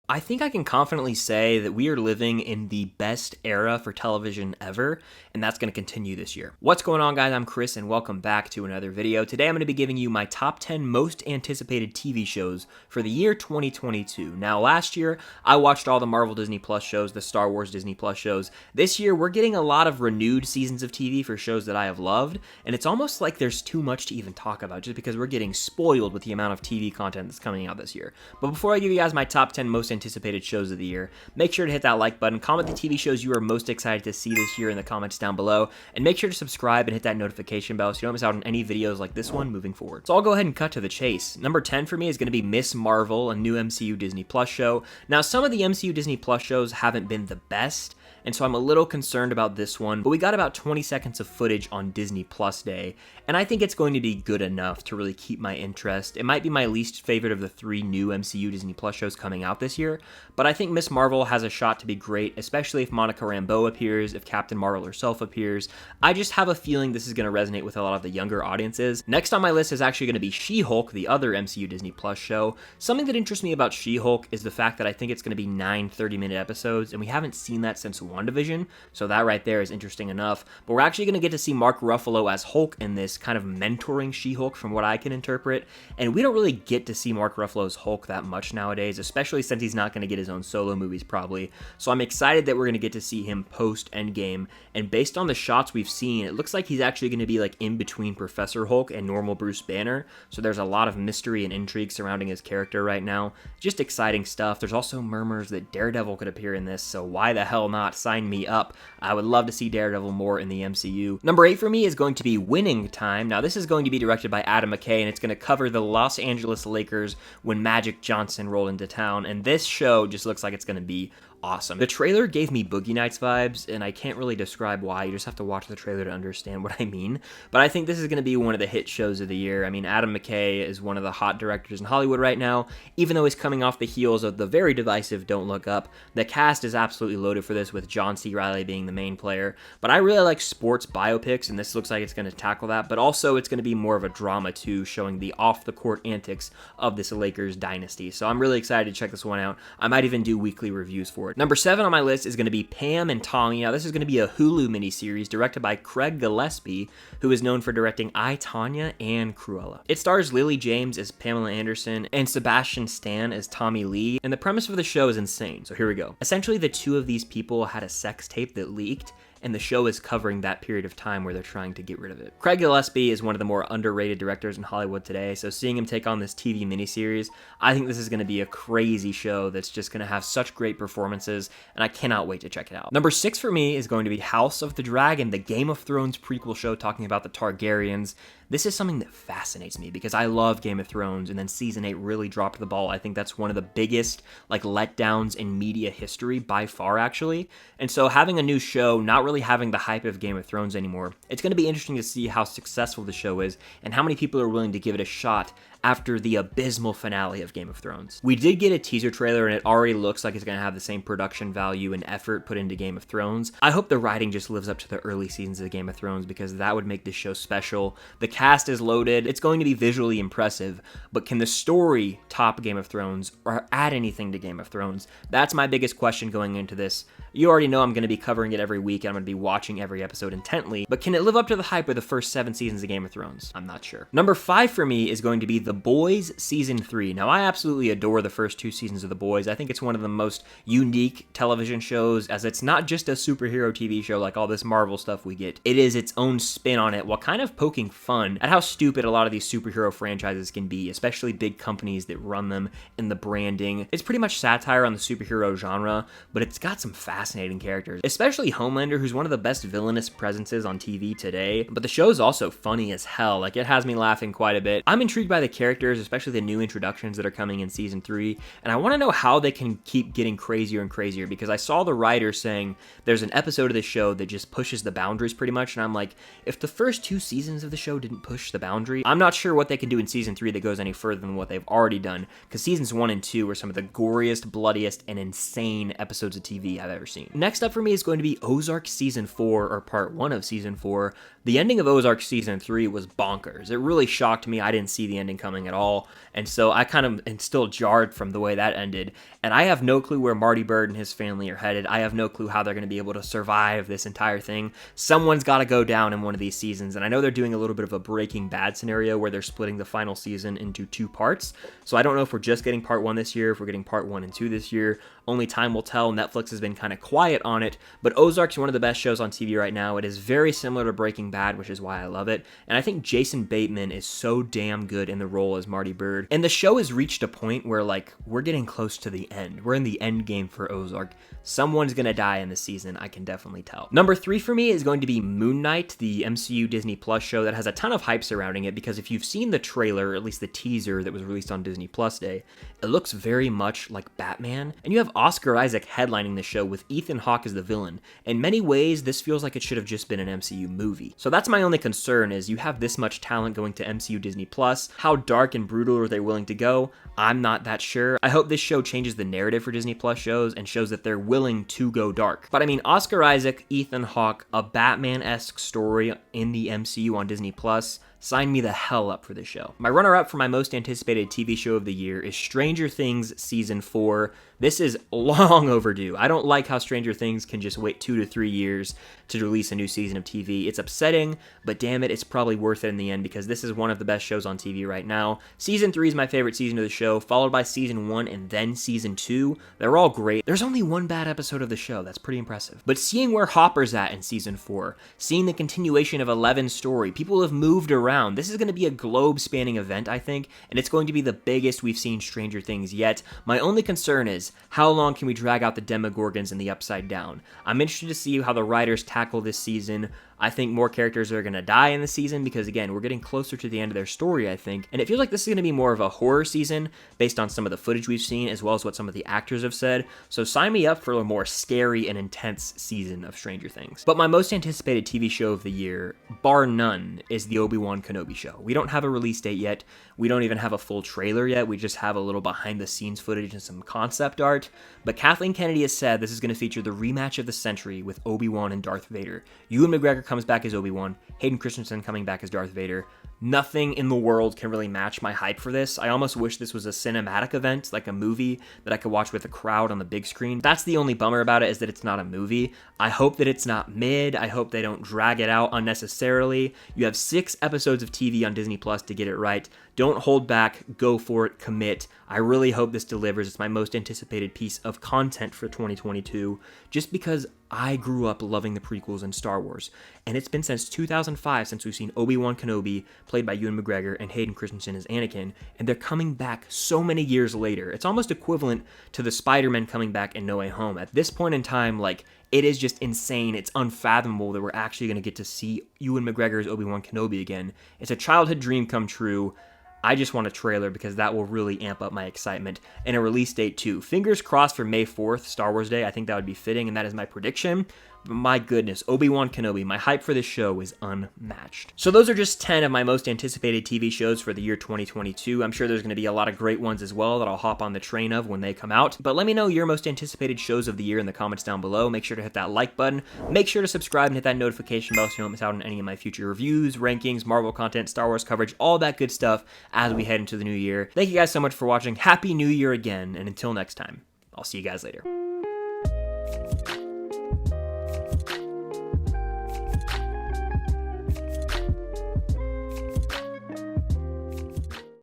I think I can confidently say that we are living in the best era for television ever, and that's going to continue this year. What's going on, guys? I'm Chris, and welcome back to another video. Today, I'm going to be giving you my top 10 most anticipated TV shows for the year 2022. Now, last year, I watched all the Marvel Disney Plus shows, the Star Wars Disney Plus shows. This year, we're getting a lot of renewed seasons of TV for shows that I have loved, and it's almost like there's too much to even talk about just because we're getting spoiled with the amount of TV content that's coming out this year. But before I give you guys my top 10 most anticipated shows of the year, make sure to hit that like button, comment the TV shows you are most excited to see this year in the comments down below, and make sure to subscribe and hit that notification bell so you don't miss out on any videos like this one moving forward. So I'll go ahead and cut to the chase. Number 10 for me is going to be Miss Marvel, a new MCU Disney Plus show. Now, some of the MCU Disney Plus shows haven't been the best, and so I'm a little concerned about this one, but we got about 20 seconds of footage on Disney Plus Day, and I think it's going to be good enough to really keep my interest. It might be my least favorite of the 3 new MCU Disney Plus shows coming out this year, but I think Miss Marvel has a shot to be great, especially if Monica Rambeau appears, if Captain Marvel herself appears. I just have a feeling this is going to resonate with a lot of the younger audiences. Next on my list is actually going to be She-Hulk, the other MCU Disney Plus show. Something that interests me about She-Hulk is the fact that I think it's going to be 9 30-minute episodes, and we haven't seen that since WandaVision, so that right there is interesting enough. But we're actually going to get to see Mark Ruffalo as Hulk in this, kind of mentoring She-Hulk from what I can interpret, and we don't really get to see Mark Ruffalo's Hulk that much nowadays, especially since he's not going to get his own solo movies probably. So I'm excited that we're going to get to see him post-Endgame, and based on the shots we've seen, it looks like he's actually going to be like in between Professor Hulk and normal Bruce Banner, so there's a lot of mystery and intrigue surrounding his character right now. Just exciting stuff. There's also murmurs that Daredevil could appear in this, so why the hell not? Sign me up. I would love to see Daredevil more in the MCU. Number 8 for me is going to be Winning Time. Now, this is going to be directed by Adam McKay, and it's going to cover the Los Angeles Lakers when Magic Johnson rolled into town, and this show just looks like it's going to be awesome. The trailer gave me Boogie Nights vibes, and I can't really describe why. You just have to watch the trailer to understand what I mean. But I think this is going to be one of the hit shows of the year. I mean, Adam McKay is one of the hot directors in Hollywood right now. Even though he's coming off the heels of the very divisive Don't Look Up, the cast is absolutely loaded for this, with John C. Reilly being the main player. But I really like sports biopics, and this looks like it's going to tackle that. But also, it's going to be more of a drama too, showing the off-the-court antics of this Lakers dynasty. So I'm really excited to check this one out. I might even do weekly reviews for it. Number 7 on my list is going to be Pam and Tommy. Now, this is going to be a Hulu miniseries directed by Craig Gillespie, who is known for directing I, Tonya and Cruella. It stars Lily James as Pamela Anderson and Sebastian Stan as Tommy Lee, and the premise of the show is insane. So here we go. Essentially, the two of these people had a sex tape that leaked, and the show is covering that period of time where they're trying to get rid of it. Craig Gillespie is one of the more underrated directors in Hollywood today, so seeing him take on this TV miniseries, I think this is going to be a crazy show that's just going to have such great performances, and I cannot wait to check it out. Number 6 for me is going to be House of the Dragon, the Game of Thrones prequel show talking about the Targaryens. This is something that fascinates me because I love Game of Thrones, and then Season 8 really dropped the ball. I think that's one of the biggest letdowns in media history by far, actually. And so having a new show, not really having the hype of Game of Thrones anymore, it's going to be interesting to see how successful the show is and how many people are willing to give it a shot after the abysmal finale of Game of Thrones. We did get a teaser trailer, and it already looks like it's going to have the same production value and effort put into Game of Thrones. I hope the writing just lives up to the early seasons of Game of Thrones, because that would make this show special. The cast is loaded. It's going to be visually impressive, but can the story top Game of Thrones or add anything to Game of Thrones? That's my biggest question going into this. You already know I'm going to be covering it every week, and I'm going to be watching every episode intently, but can it live up to the hype of the first 7 seasons of Game of Thrones? I'm not sure. Number 5 for me is going to be The Boys Season 3. Now, I absolutely adore the first 2 seasons of The Boys. I think it's one of the most unique television shows, as it's not just a superhero TV show like all this Marvel stuff we get. It is its own spin on it, while kind of poking fun at how stupid a lot of these superhero franchises can be, especially big companies that run them in the branding. It's pretty much satire on the superhero genre, but it's got some fascinating characters, especially Homelander, who's one of the best villainous presences on TV today. But the show's also funny as hell. It has me laughing quite a bit. I'm intrigued by the characters, especially the new introductions that are coming in Season 3, and I want to know how they can keep getting crazier and crazier, because I saw the writers saying there's an episode of this show that just pushes the boundaries pretty much, and I'm like, if the first 2 seasons of the show didn't push the boundary, I'm not sure what they can do in Season 3 that goes any further than what they've already done, because Seasons 1 and 2 were some of the goriest, bloodiest, and insane episodes of TV I've ever seen. Next up for me is going to be Ozark Season 4, or Part 1 of Season 4. The ending of Ozark Season 3 was bonkers. It really shocked me. I didn't see the ending coming. coming at all. And so I kind of am still jarred from the way that ended. And I have no clue where Marty Byrde and his family are headed. I have no clue how they're going to be able to survive this entire thing. Someone's got to go down in one of these seasons. And I know they're doing a little bit of a Breaking Bad scenario where they're splitting the final season into 2 parts. So I don't know if we're just getting part 1 this year, if we're getting part 1 and 2 this year. Only time will tell. Netflix has been kind of quiet on it, but Ozark's one of the best shows on TV right now. It is very similar to Breaking Bad, which is why I love it. And I think Jason Bateman is so damn good in the role as Marty Byrde. And the show has reached a point where, like, we're getting close to the end. We're in the end game for Ozark. Someone's gonna die in the season, I can definitely tell. Number 3 for me is going to be Moon Knight, the MCU Disney Plus show that has a ton of hype surrounding it, because if you've seen the trailer, or at least the teaser that was released on Disney Plus Day, it looks very much like Batman. And you have Oscar Isaac headlining the show with Ethan Hawke as the villain. In many ways, this feels like it should have just been an MCU movie. So that's my only concern, is you have this much talent going to MCU Disney Plus. How dark and brutal are they willing to go? I'm not that sure. I hope this show changes the narrative for Disney Plus shows and shows that they're willing to go dark. But I mean, Oscar Isaac, Ethan Hawke, a Batman-esque story in the MCU on Disney Plus. Sign me the hell up for this show. My runner-up for my most anticipated TV show of the year is Stranger Things Season 4. This is long overdue. I don't like how Stranger Things can just wait 2 to 3 years to release a new season of TV. It's upsetting, but damn it, it's probably worth it in the end, because this is one of the best shows on TV right now. Season 3 is my favorite season of the show, followed by Season 1 and then Season 2. They're all great. There's only one bad episode of the show. That's pretty impressive. But seeing where Hopper's at in Season 4, seeing the continuation of Eleven's story, people have moved around. This is going to be a globe-spanning event, I think, and it's going to be the biggest we've seen Stranger Things yet. My only concern is, how long can we drag out the Demogorgons and the Upside Down? I'm interested to see how the writers tackle this season. I think more characters are going to die in the season because, again, we're getting closer to the end of their story, I think. And it feels like this is going to be more of a horror season based on some of the footage we've seen, as well as what some of the actors have said. So sign me up for a more scary and intense season of Stranger Things. But my most anticipated TV show of the year, bar none, is the Obi-Wan Kenobi show. We don't have a release date yet. We don't even have a full trailer yet. We just have a little behind-the-scenes footage and some concept art. But Kathleen Kennedy has said this is going to feature the rematch of the century with Obi-Wan and Darth Vader. Ewan McGregor comes back as Obi-Wan, Hayden Christensen coming back as Darth Vader. Nothing in the world can really match my hype for this. I almost wish this was a cinematic event, like a movie that I could watch with a crowd on the big screen. That's the only bummer about it, is that it's not a movie. I hope that it's not mid. I hope they don't drag it out unnecessarily. You have 6 episodes of TV on Disney Plus to get it right. Don't hold back, go for it, commit. I really hope this delivers. It's my most anticipated piece of content for 2022, just because I grew up loving the prequels and Star Wars, and it's been since 2005 since we've seen Obi-Wan Kenobi, played by Ewan McGregor, and Hayden Christensen as Anakin, and they're coming back so many years later. It's almost equivalent to the Spider-Man coming back in No Way Home. At this point in time, like, it is just insane. It's unfathomable that we're actually going to get to see Ewan McGregor as Obi-Wan Kenobi again. It's a childhood dream come true. I just want a trailer because that will really amp up my excitement, and a release date too. Fingers crossed for May 4th, Star Wars Day. I think that would be fitting, and that is my prediction. But my goodness, Obi-Wan Kenobi, my hype for this show is unmatched. So those are just 10 of my most anticipated TV shows for the year 2022. I'm sure there's going to be a lot of great ones as well that I'll hop on the train of when they come out. But let me know your most anticipated shows of the year in the comments down below. Make sure to hit that like button. Make sure to subscribe and hit that notification bell so you don't miss out on any of my future reviews, rankings, Marvel content, Star Wars coverage, all that good stuff as we head into the new year. Thank you guys so much for watching. Happy New Year again, and until next time, I'll see you guys later.